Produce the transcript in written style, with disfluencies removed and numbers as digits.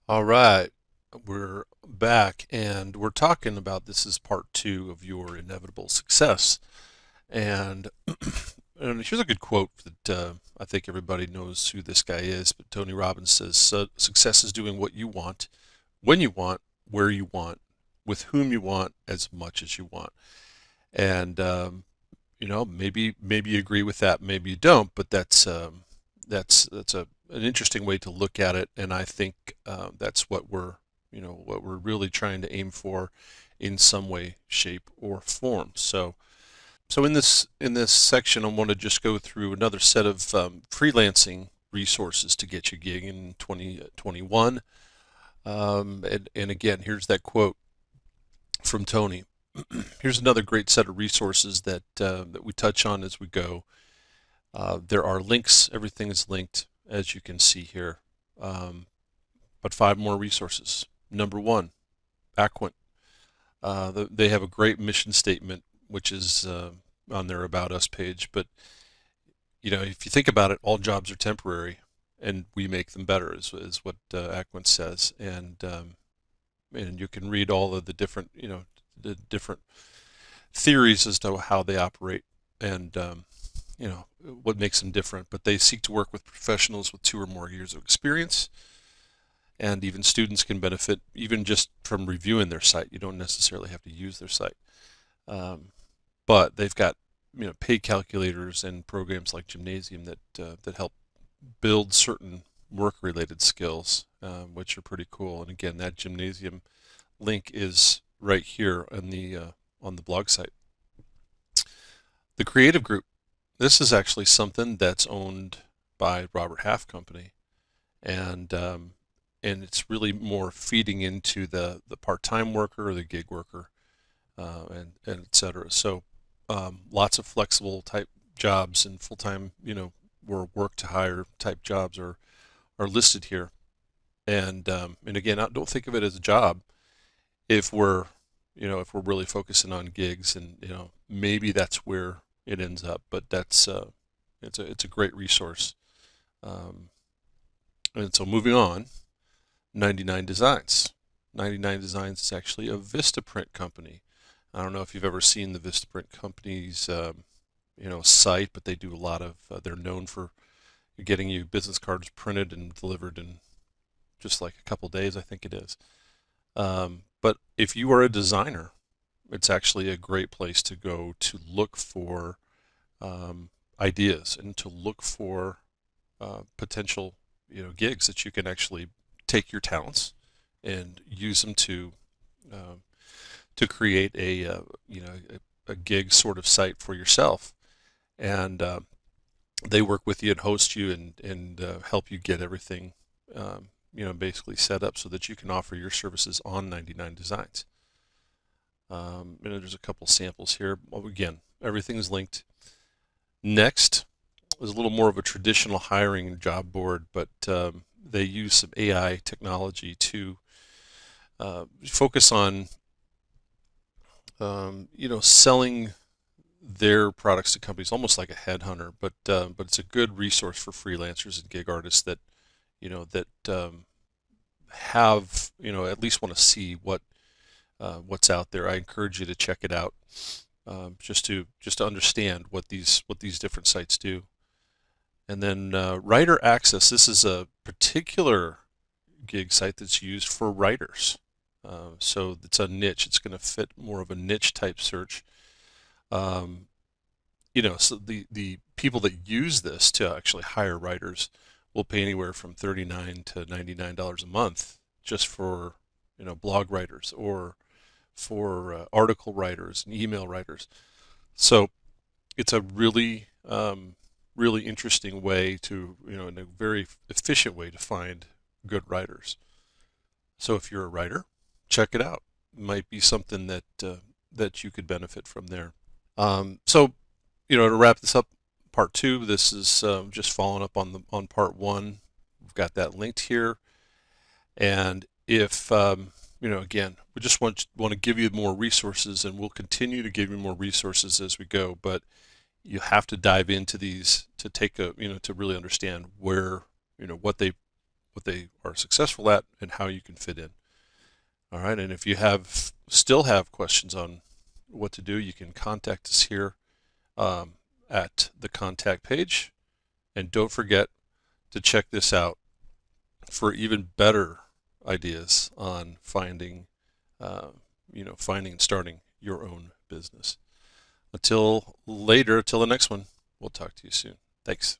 All right, we're back and we're talking about this is part two of your inevitable success. And, and here's a good quote that I think everybody knows who this guy is, but Tony Robbins says, Success is doing what you want, when you want, where you want, with whom you want, as much as you want." And, maybe you agree with that, maybe you don't, but that's an interesting way to look at it, and I think that's what we're really trying to aim for in some way, shape, or form. So in this section, I want to just go through another set of freelancing resources to get you a gig in 2021. And again, here's that quote from Tony. Here's another great set of resources that we touch on as we go. There are links. Everything is linked, as you can see here. But five more resources. Number one, Aquent. They have a great mission statement, which is on their About Us page. But if you think about it, all jobs are temporary, and we make them better, is what Aquent says. And you can read all of the different theories as to how they operate and what makes them different. But they seek to work with professionals with 2 or more years of experience, and even students can benefit even just from reviewing their site. You don't necessarily have to use their site, but they've got paid calculators and programs like Gymnasium that help build certain work-related skills, which are pretty cool. And again, that Gymnasium link is right here on the blog site. The Creative Group. This is actually something that's owned by Robert Half Company, and it's really more feeding into the part-time worker or the gig worker, and et cetera. So lots of flexible type jobs and full-time, or work to hire type jobs are listed here. And again, don't think of it as a job if we're really focusing on gigs, and maybe that's where it ends up. But it's a great resource. Um, and so moving on, 99 Designs. 99 Designs is actually a Vistaprint company. I don't know if you've ever seen the Vistaprint company's site, but they do a lot of. They're known for getting you business cards printed and delivered in just like a couple days, I think it is. But if you are a designer, it's actually a great place to go to look for ideas and to look for potential gigs that you can actually take your talents and use them to create a gig sort of site for yourself. And they work with you and host you and help you get everything basically set up so that you can offer your services on 99 Designs. And there's a couple samples here. Well, again, everything's linked. Nexxt is a little more of a traditional hiring job board, but they use some AI technology to focus on selling their products to companies, almost like a headhunter. But it's a good resource for freelancers and gig artists that have at least want to see what's out there. I encourage you to check it out, just to understand what these different sites do. And then Writer Access. This is a particular gig site that's used for writers. So it's a niche. It's going to fit more of a niche type search. So the people that use this to actually hire writers will pay anywhere from $39 to $99 a month just for blog writers or for article writers and email writers. So it's a really interesting way to in a very efficient way to find good writers. So if you're a writer, check it out. It might be something that you could benefit from there. So to wrap this up, part two. This is just following up on part one. We've got that linked here, and if again, we just want to give you more resources, and we'll continue to give you more resources as we go. But you have to dive into these to take to really understand where what what they are successful at, and how you can fit in. All right, and if you still have questions on what to do, you can contact us here at the contact page. And don't forget to check this out for even better ideas on finding and starting your own business. Until later, till the next one, we'll talk to you soon. Thanks.